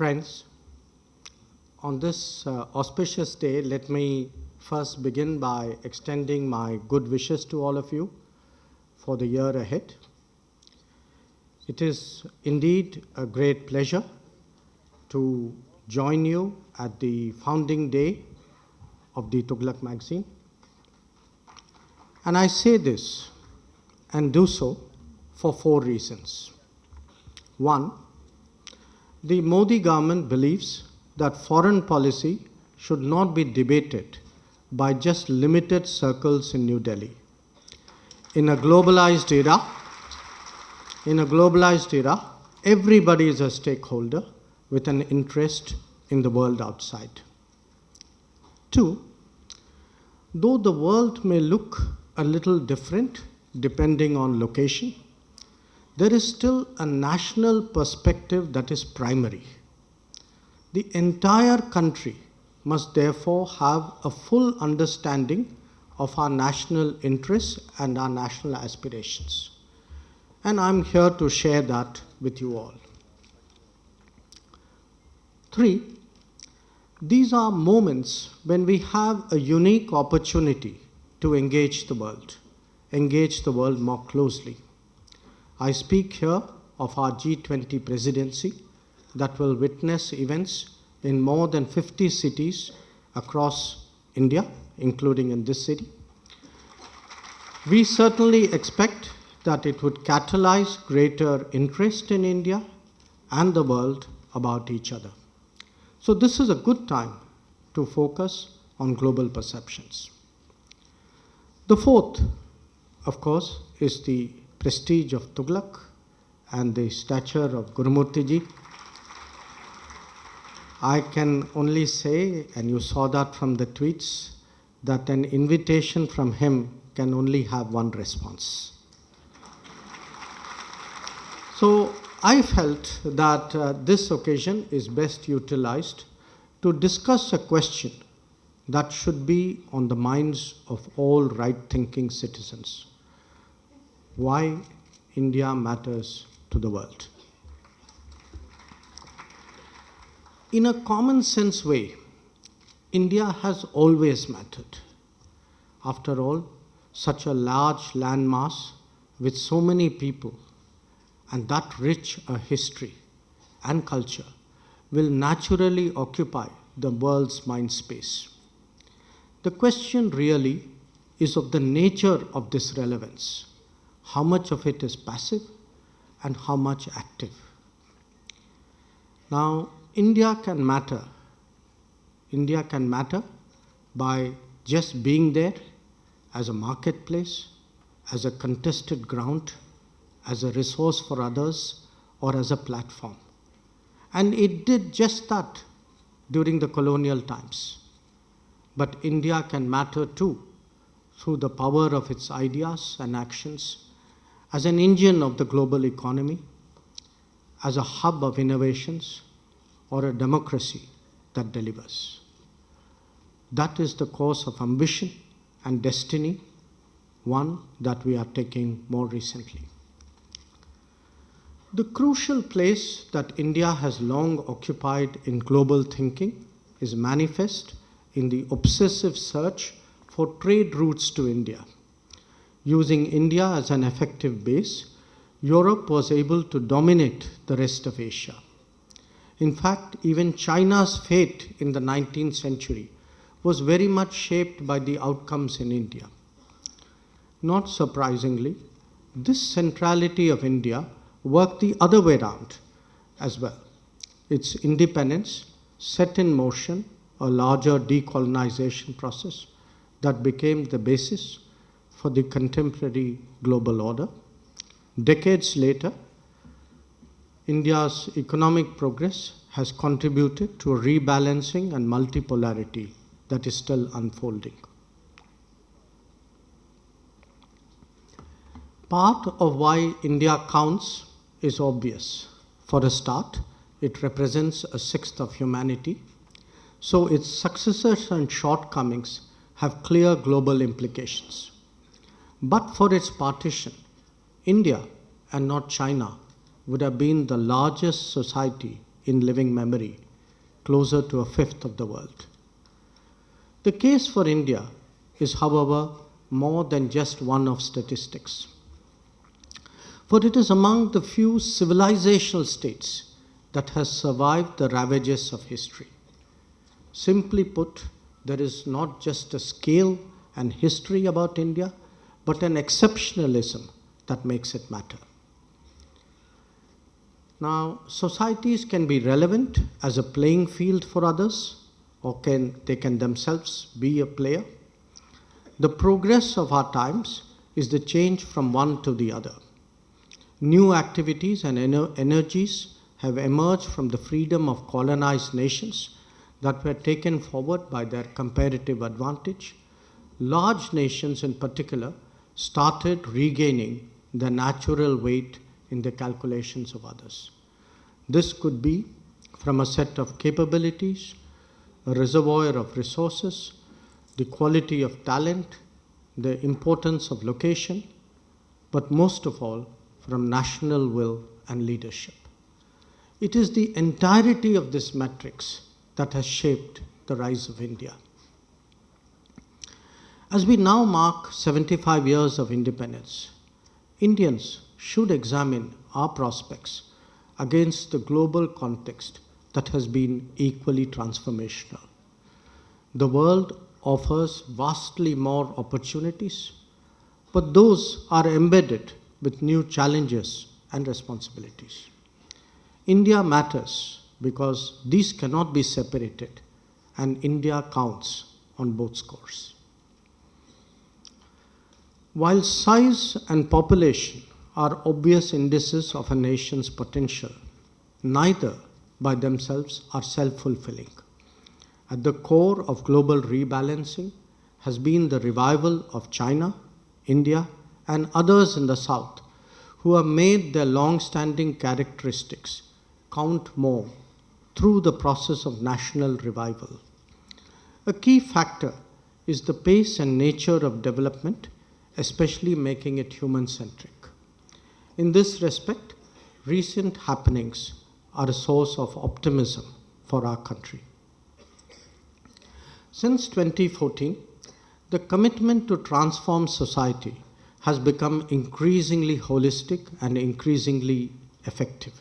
Friends, on this auspicious day, let me first begin by extending my good wishes to all of you for the year ahead. It is indeed a great pleasure to join you at the founding day of the Thuglak magazine. And I say this and do so for 4 reasons. 1, the Modi government believes that foreign policy should not be debated by just limited circles in New Delhi. In a globalized era, everybody is a stakeholder with an interest in the world outside. 2, though the world may look a little different depending on location, there is still a national perspective that is primary. The entire country must therefore have a full understanding of our national interests and our national aspirations. And I'm here to share that with you all. 3, these are moments when we have a unique opportunity to engage the world more closely. I speak here of our G20 presidency that will witness events in more than 50 cities across India, including in this city. We certainly expect that it would catalyze greater interest in India and the world about each other. So this is a good time to focus on global perceptions. The 4th, of course, is the prestige of Thuglak and the stature of Gurumurti ji. I can only say, and you saw that from the tweets, that an invitation from him can only have one response. So I felt that this occasion is best utilized to discuss a question that should be on the minds of all right-thinking citizens. Why India matters to the world. In a common sense way, India has always mattered. After all, such a large landmass with so many people and that rich a history and culture will naturally occupy the world's mind space. The question really is of the nature of this relevance. How much of it is passive and how much active? Now, India can matter by just being there as a marketplace, as a contested ground, as a resource for others, or as a platform. And it did just that during the colonial times. But India can matter too through the power of its ideas and actions, as an engine of the global economy, as a hub of innovations, or a democracy that delivers. That is the course of ambition and destiny, one that we are taking more recently. The crucial place that India has long occupied in global thinking is manifest in the obsessive search for trade routes to India. Using India as an effective base, Europe was able to dominate the rest of Asia. In fact, even China's fate in the 19th century was very much shaped by the outcomes in India. Not surprisingly, this centrality of India worked the other way around as well. Its independence set in motion a larger decolonization process that became the basis for the contemporary global order. Decades later, India's economic progress has contributed to a rebalancing and multipolarity that is still unfolding. Part of why India counts is obvious. For a start, it represents a sixth of humanity, so its successes and shortcomings have clear global implications. But for its partition, India and not China would have been the largest society in living memory, closer to a fifth of the world. The case for India is, however, more than just one of statistics. For it is among the few civilizational states that has survived the ravages of history. Simply put, there is not just a scale and history about India, but an exceptionalism that makes it matter. Now, societies can be relevant as a playing field for others, or they can themselves be a player. The progress of our times is the change from one to the other. New activities and energies have emerged from the freedom of colonized nations that were taken forward by their comparative advantage. Large nations in particular started regaining the natural weight in the calculations of others. This could be from a set of capabilities, a reservoir of resources, the quality of talent, the importance of location, but most of all, from national will and leadership. It is the entirety of this matrix that has shaped the rise of India. As we now mark 75 years of independence, Indians should examine our prospects against the global context that has been equally transformational. The world offers vastly more opportunities, but those are embedded with new challenges and responsibilities. India matters because these cannot be separated, and India counts on both scores. While size and population are obvious indices of a nation's potential, neither by themselves are self-fulfilling. At the core of global rebalancing has been the revival of China, India, and others in the South who have made their long-standing characteristics count more through the process of national revival. A key factor is the pace and nature of development, especially making it human-centric. In this respect, recent happenings are a source of optimism for our country. Since 2014, the commitment to transform society has become increasingly holistic and increasingly effective.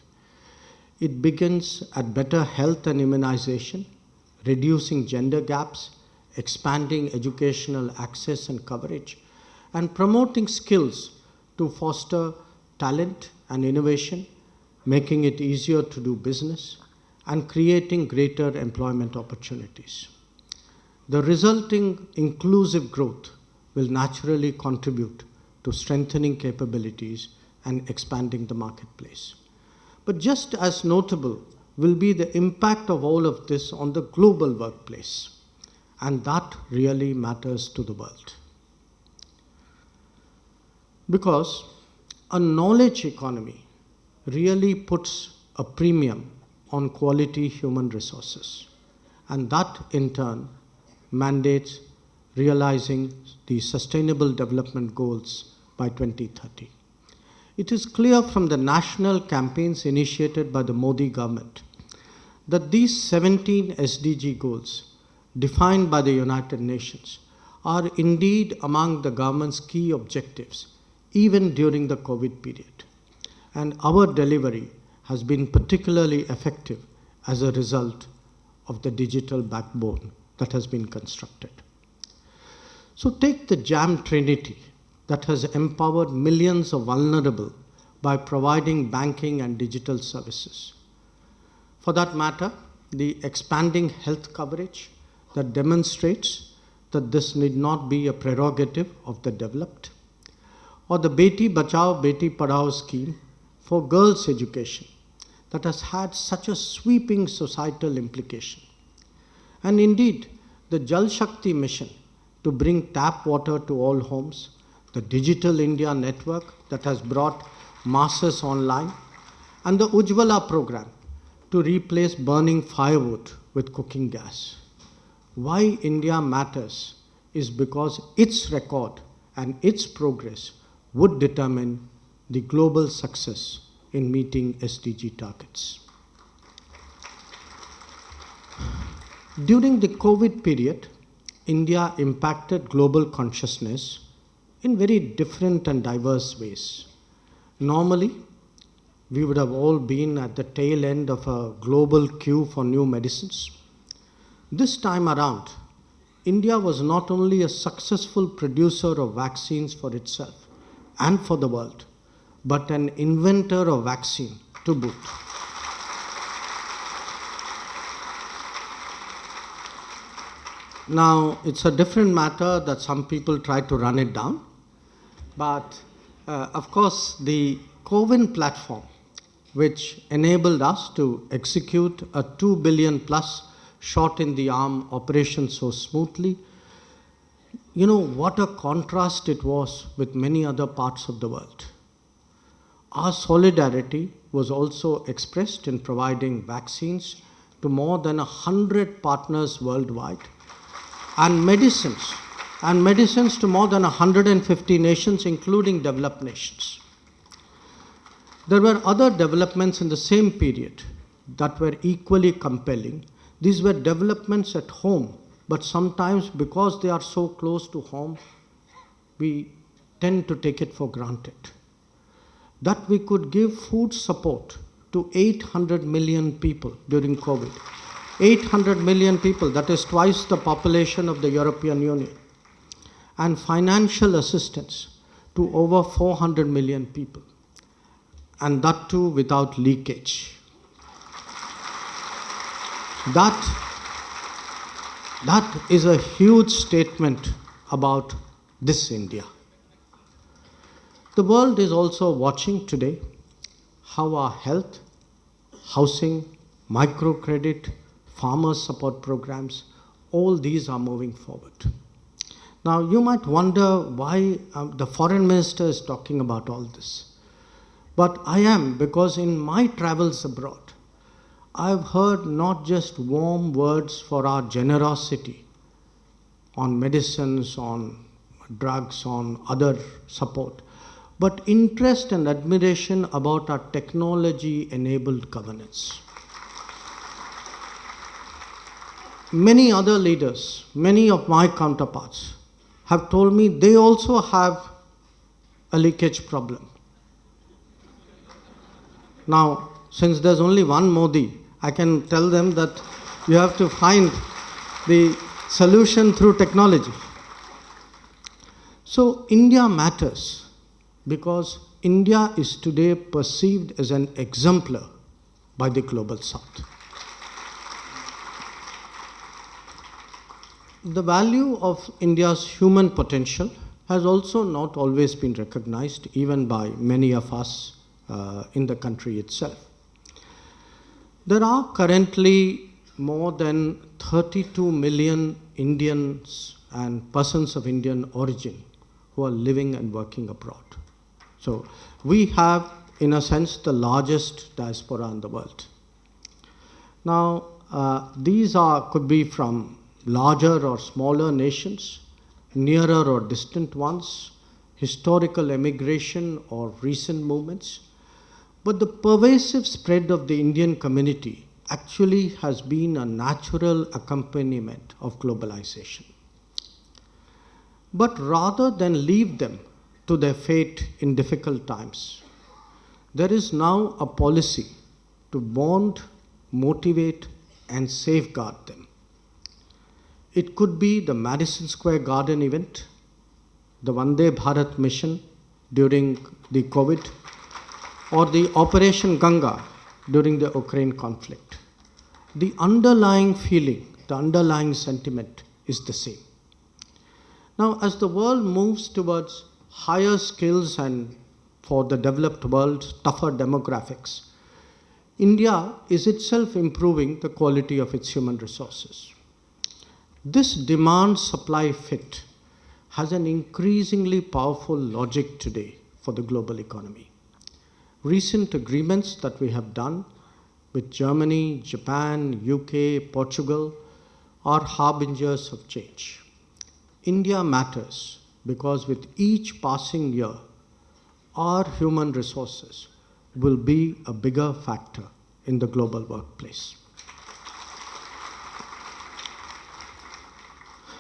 It begins at better health and immunization, reducing gender gaps, expanding educational access and coverage, and promoting skills to foster talent and innovation, making it easier to do business, and creating greater employment opportunities. The resulting inclusive growth will naturally contribute to strengthening capabilities and expanding the marketplace. But just as notable will be the impact of all of this on the global workplace, and that really matters to the world. Because a knowledge economy really puts a premium on quality human resources, and that in turn mandates realizing the Sustainable Development Goals by 2030. It is clear from the national campaigns initiated by the Modi government that these 17 SDG goals defined by the United Nations are indeed among the government's key objectives even during the COVID period. And our delivery has been particularly effective as a result of the digital backbone that has been constructed. So take the JAM Trinity that has empowered millions of vulnerable by providing banking and digital services. For that matter, the expanding health coverage that demonstrates that this need not be a prerogative of the developed, or the Beti Bachao Beti Padhao scheme for girls' education that has had such a sweeping societal implication. And indeed, the Jal Shakti mission to bring tap water to all homes, the Digital India network that has brought masses online, and the Ujjwala program to replace burning firewood with cooking gas. Why India matters is because its record and its progress would determine the global success in meeting SDG targets. During the COVID period, India impacted global consciousness in very different and diverse ways. Normally, we would have all been at the tail end of a global queue for new medicines. This time around, India was not only a successful producer of vaccines for itself and for the world, but an inventor of vaccine to boot. Now, it's a different matter that some people try to run it down, but of course, the CoWIN platform, which enabled us to execute a 2 billion plus shot in the arm operation so smoothly, you know what a contrast it was with many other parts of the world. Our solidarity was also expressed in providing vaccines to more than 100 partners worldwide and medicines to more than 150 nations, including developed nations. There were other developments in the same period that were equally compelling. These were developments at home, but sometimes because they are so close to home, we tend to take it for granted. That we could give food support to 800 million people during COVID. 800 million people, that is twice the population of the European Union. And financial assistance to over 400 million people. And that too without leakage. That is a huge statement about this India. The world is also watching today how our health, housing, microcredit, farmer support programs, all these are moving forward. Now, you might wonder why the foreign minister is talking about all this. But I am, because in my travels abroad, I've heard not just warm words for our generosity on medicines, on drugs, on other support, but interest and admiration about our technology-enabled governance. Many other leaders, many of my counterparts, have told me they also have a leakage problem. Now, since there's only one Modi, I can tell them that you have to find the solution through technology. So India matters because India is today perceived as an exemplar by the global South. The value of India's human potential has also not always been recognized, even by many of us in the country itself. There are currently more than 32 million Indians and persons of Indian origin who are living and working abroad. So we have, in a sense, the largest diaspora in the world. Now, these could be from larger or smaller nations, nearer or distant ones, historical emigration or recent movements. But the pervasive spread of the Indian community actually has been a natural accompaniment of globalization. But rather than leave them to their fate in difficult times, there is now a policy to bond, motivate, and safeguard them. It could be the Madison Square Garden event, the Vande Bharat mission during the COVID, or the Operation Ganga during the Ukraine conflict. The underlying feeling, the underlying sentiment is the same. Now, as the world moves towards higher skills and for the developed world, tougher demographics, India is itself improving the quality of its human resources. This demand-supply fit has an increasingly powerful logic today for the global economy. Recent agreements that we have done with Germany, Japan, UK, Portugal are harbingers of change. India matters because with each passing year, our human resources will be a bigger factor in the global workplace.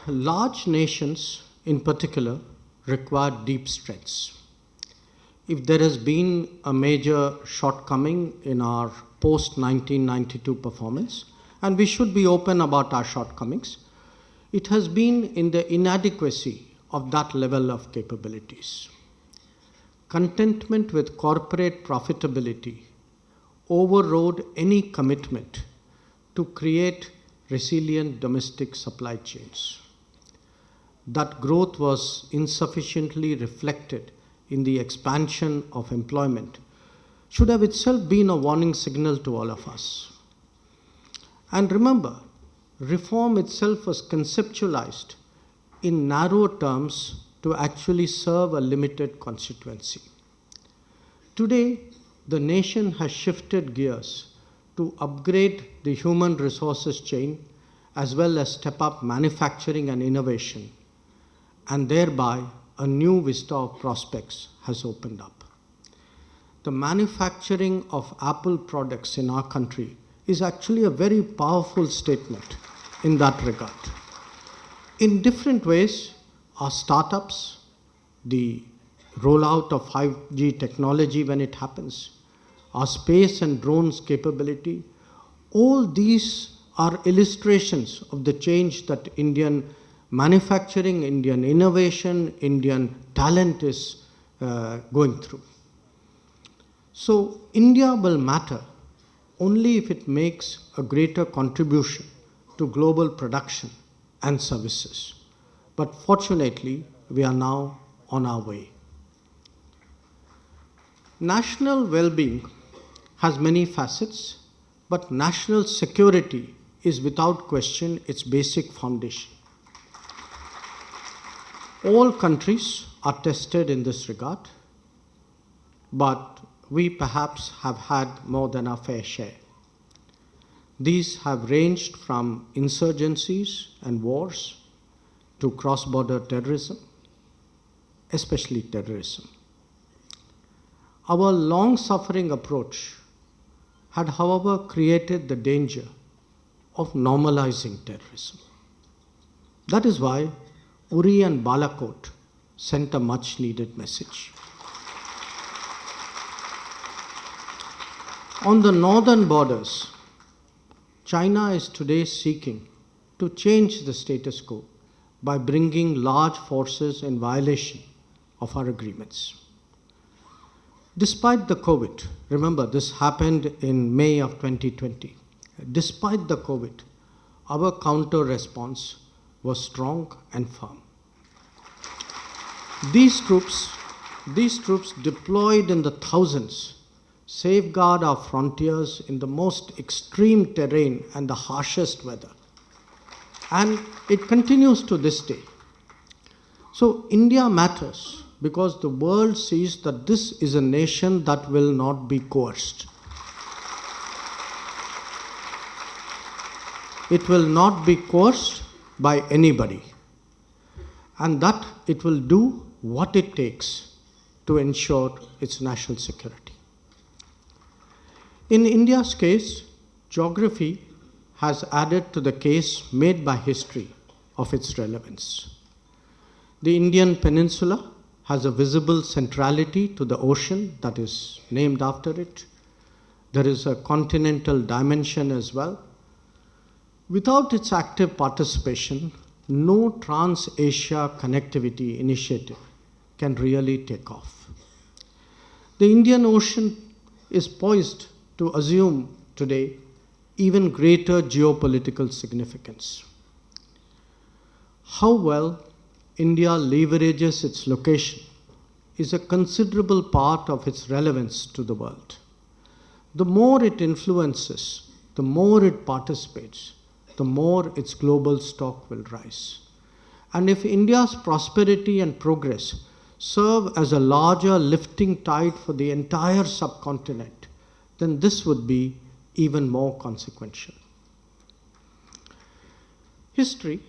large nations in particular require deep strengths. If there has been a major shortcoming in our post-1992 performance, and we should be open about our shortcomings, it has been in the inadequacy of that level of capabilities. Contentment with corporate profitability overrode any commitment to create resilient domestic supply chains. That growth was insufficiently reflected in the expansion of employment should have itself been a warning signal to all of us. And remember, reform itself was conceptualized in narrow terms to actually serve a limited constituency. Today, the nation has shifted gears to upgrade the human resources chain as well as step up manufacturing and innovation, and thereby a new vista of prospects has opened up. The manufacturing of Apple products in our country is actually a very powerful statement in that regard. In different ways, our startups, the rollout of 5G technology when it happens, our space and drones capability, all these are illustrations of the change that Indian manufacturing, Indian innovation, Indian talent is going through. So India will matter only if it makes a greater contribution to global production and services. But fortunately, we are now on our way. National well-being has many facets, but national security is without question its basic foundation. All countries are tested in this regard, but we perhaps have had more than our fair share. These have ranged from insurgencies and wars to cross-border terrorism, especially terrorism. Our long-suffering approach had, however, created the danger of normalizing terrorism. That is why Uri and Balakot sent a much-needed message. On the northern borders, China is today seeking to change the status quo by bringing large forces in violation of our agreements. Despite the COVID, remember this happened in May of 2020, despite the COVID, our counter response was strong and firm. These troops deployed in the thousands safeguard our frontiers in the most extreme terrain and the harshest weather. And it continues to this day. So India matters because the world sees that this is a nation that will not be coerced. It will not be coerced by anybody, and that it will do what it takes to ensure its national security. In India's case, geography has added to the case made by history of its relevance. The Indian peninsula has a visible centrality to the ocean that is named after it. There is a continental dimension as well. Without its active participation, no Trans-Asia connectivity initiative can really take off. The Indian Ocean is poised to assume today even greater geopolitical significance. How well India leverages its location is a considerable part of its relevance to the world. The more it influences, the more it participates, the more its global stock will rise. And if India's prosperity and progress serve as a larger lifting tide for the entire subcontinent, then this would be even more consequential. History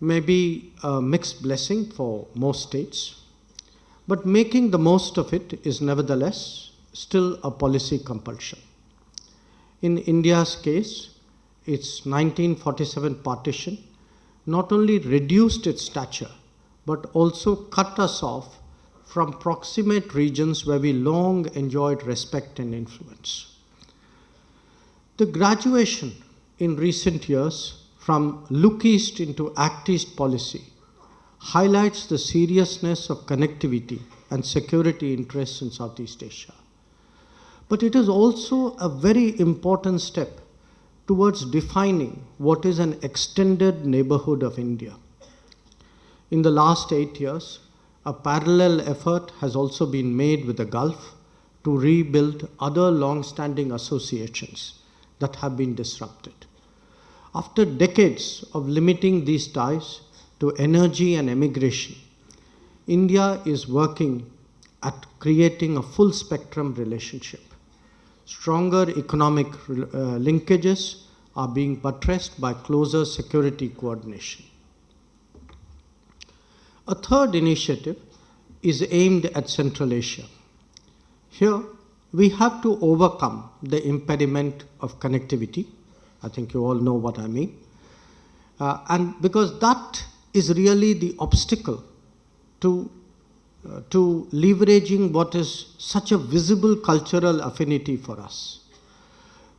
may be a mixed blessing for most states, but making the most of it is nevertheless still a policy compulsion. In India's case, its 1947 partition, not only reduced its stature, but also cut us off from proximate regions where we long enjoyed respect and influence. The graduation in recent years from look east into act east policy highlights the seriousness of connectivity and security interests in Southeast Asia. But it is also a very important step towards defining what is an extended neighborhood of India. In the last 8 years, a parallel effort has also been made with the Gulf to rebuild other long-standing associations that have been disrupted. After decades of limiting these ties to energy and emigration, India is working at creating a full spectrum relationship. Stronger economic linkages are being buttressed by closer security coordination. A third initiative is aimed at Central Asia. Here, we have to overcome the impediment of connectivity. I think you all know what I mean. And because that is really the obstacle to leveraging what is such a visible cultural affinity for us.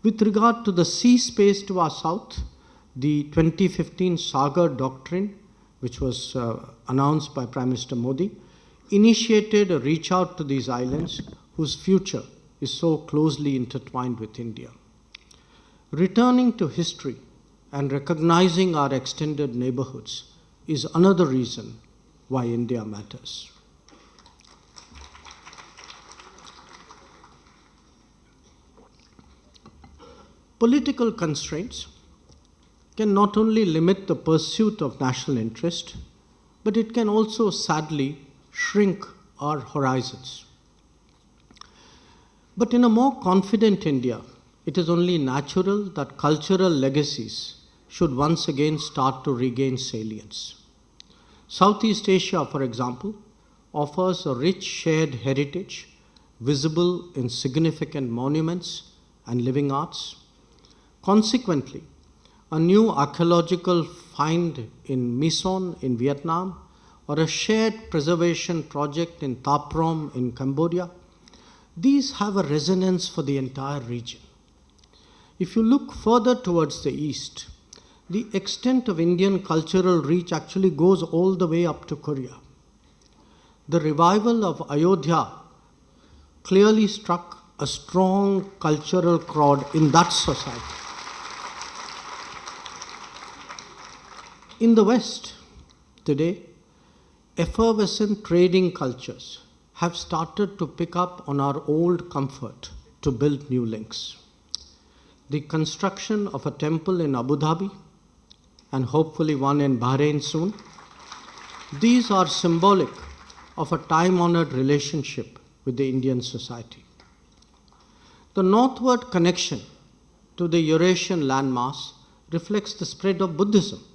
With regard to the sea space to our south, the 2015 Sagar Doctrine, which was announced by Prime Minister Modi, initiated a reach out to these islands whose future is so closely intertwined with India. Returning to history and recognizing our extended neighborhoods is another reason why India matters. Political constraints can not only limit the pursuit of national interest, but it can also sadly shrink our horizons. But in a more confident India, it is only natural that cultural legacies should once again start to regain salience. Southeast Asia, for example, offers a rich shared heritage visible in significant monuments and living arts. Consequently, a new archaeological find in Mison in Vietnam or a shared preservation project in Taprom in Cambodia, these have a resonance for the entire region. If you look further towards the east, the extent of Indian cultural reach actually goes all the way up to Korea. The revival of Ayodhya clearly struck a strong cultural chord in that society. In the West, today, effervescent trading cultures have started to pick up on our old comfort to build new links. The construction of a temple in Abu Dhabi and hopefully one in Bahrain soon, these are symbolic of a time-honored relationship with the Indian society. The northward connection to the Eurasian landmass reflects the spread of Buddhism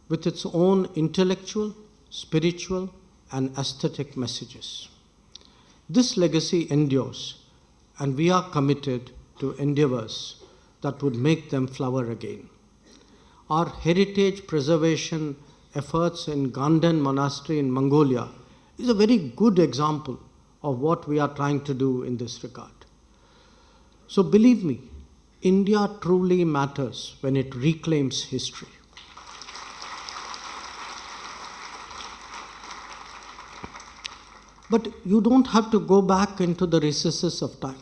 with its own intellectual, spiritual, and aesthetic messages. This legacy endures, and we are committed to endeavors that would make them flower again. Our heritage preservation efforts in Ganden Monastery in Mongolia is a very good example of what we are trying to do in this regard. So believe me, India truly matters when it reclaims history. But you don't have to go back into the recesses of time.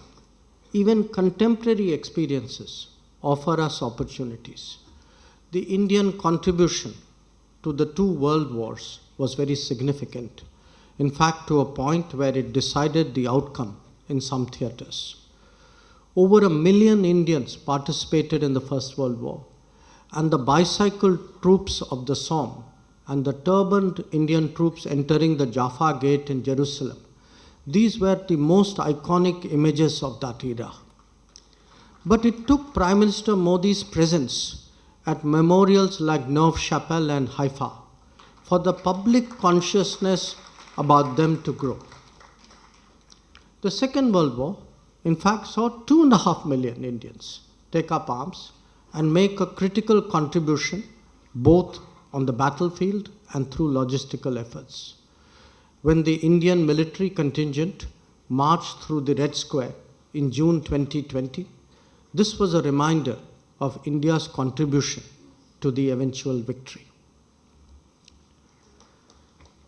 Even contemporary experiences offer us opportunities. The Indian contribution to the 2 world wars was very significant. In fact, to a point where it decided the outcome in some theaters. Over 1 million Indians participated in the First World War, and the bicycle troops of the Somme and the turbaned Indian troops entering the Jaffa Gate in Jerusalem. These were the most iconic images of that era. But it took Prime Minister Modi's presence at memorials like Neuve Chapelle and Haifa for the public consciousness about them to grow. The Second World War, in fact, saw 2.5 million Indians take up arms and make a critical contribution both on the battlefield and through logistical efforts. When the Indian military contingent marched through the Red Square in June 2020, this was a reminder of India's contribution to the eventual victory.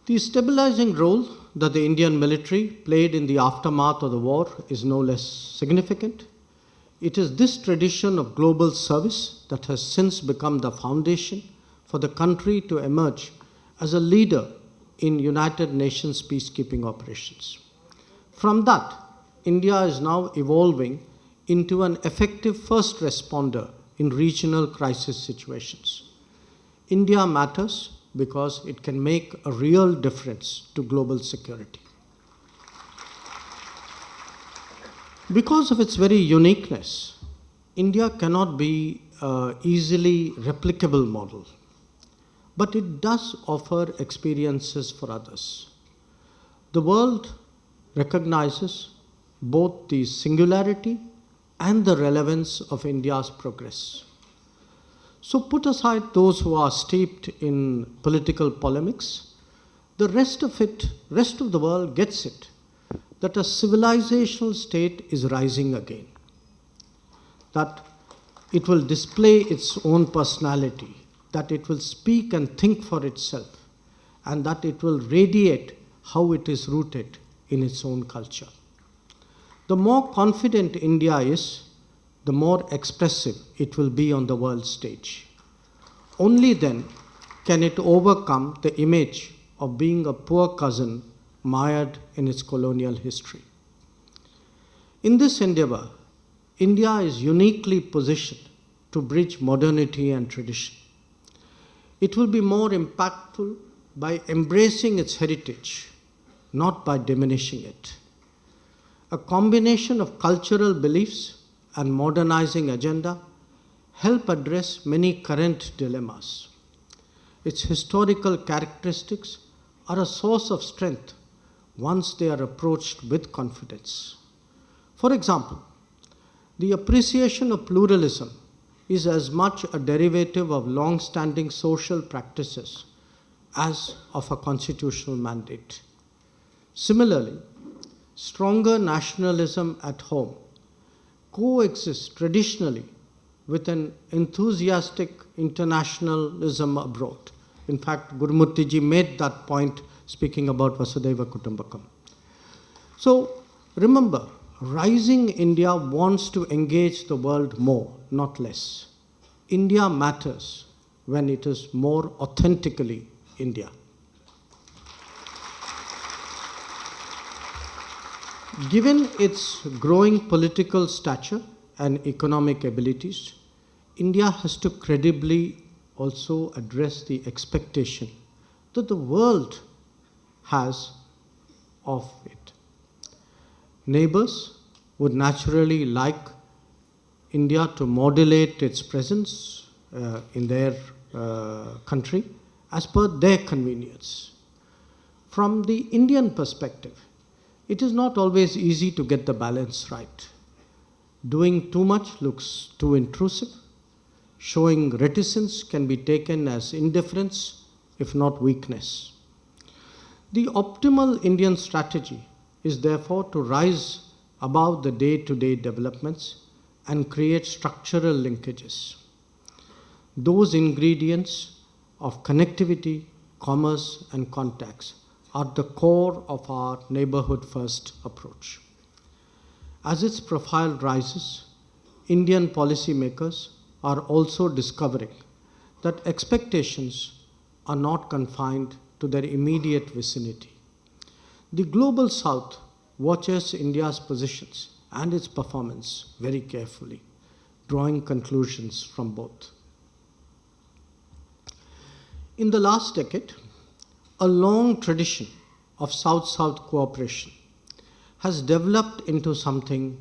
The stabilizing role that the Indian military played in the aftermath of the war is no less significant. It is this tradition of global service that has since become the foundation for the country to emerge as a leader in United Nations peacekeeping operations. From that, India is now evolving into an effective first responder in regional crisis situations. India matters because it can make a real difference to global security. Because of its very uniqueness, India cannot be an easily replicable model, but it does offer experiences for others. The world recognizes both the singularity and the relevance of India's progress. So put aside those who are steeped in political polemics, the rest of the world gets it, that a civilizational state is rising again, that it will display its own personality, that it will speak and think for itself, and that it will radiate how it is rooted in its own culture. The more confident India is, the more expressive it will be on the world stage. Only then can it overcome the image of being a poor cousin mired in its colonial history. In this endeavor, India is uniquely positioned to bridge modernity and tradition. It will be more impactful by embracing its heritage, not by diminishing it. A combination of cultural beliefs and modernizing agenda help address many current dilemmas. Its historical characteristics are a source of strength once they are approached with confidence. For example, the appreciation of pluralism is as much a derivative of long-standing social practices as of a constitutional mandate. Similarly, stronger nationalism at home coexists traditionally with an enthusiastic internationalism abroad. In fact, Gurumurthy ji made that point speaking about Vasudhaiva Kutumbakam. So remember, rising India wants to engage the world more, not less. India matters when it is more authentically India. Given its growing political stature and economic abilities, India has to credibly also address the expectation that the world has of it. Neighbors would naturally like India to modulate its presence in their country as per their convenience. From the Indian perspective, it is not always easy to get the balance right. Doing too much looks too intrusive. Showing reticence can be taken as indifference, if not weakness. The optimal Indian strategy is therefore to rise above the day-to-day developments and create structural linkages. Those ingredients of connectivity, commerce, and contacts are the core of our neighborhood-first approach. As its profile rises, Indian policymakers are also discovering that expectations are not confined to their immediate vicinity. The Global South watches India's positions and its performance very carefully, drawing conclusions from both. In the last decade, a long tradition of South-South cooperation has developed into something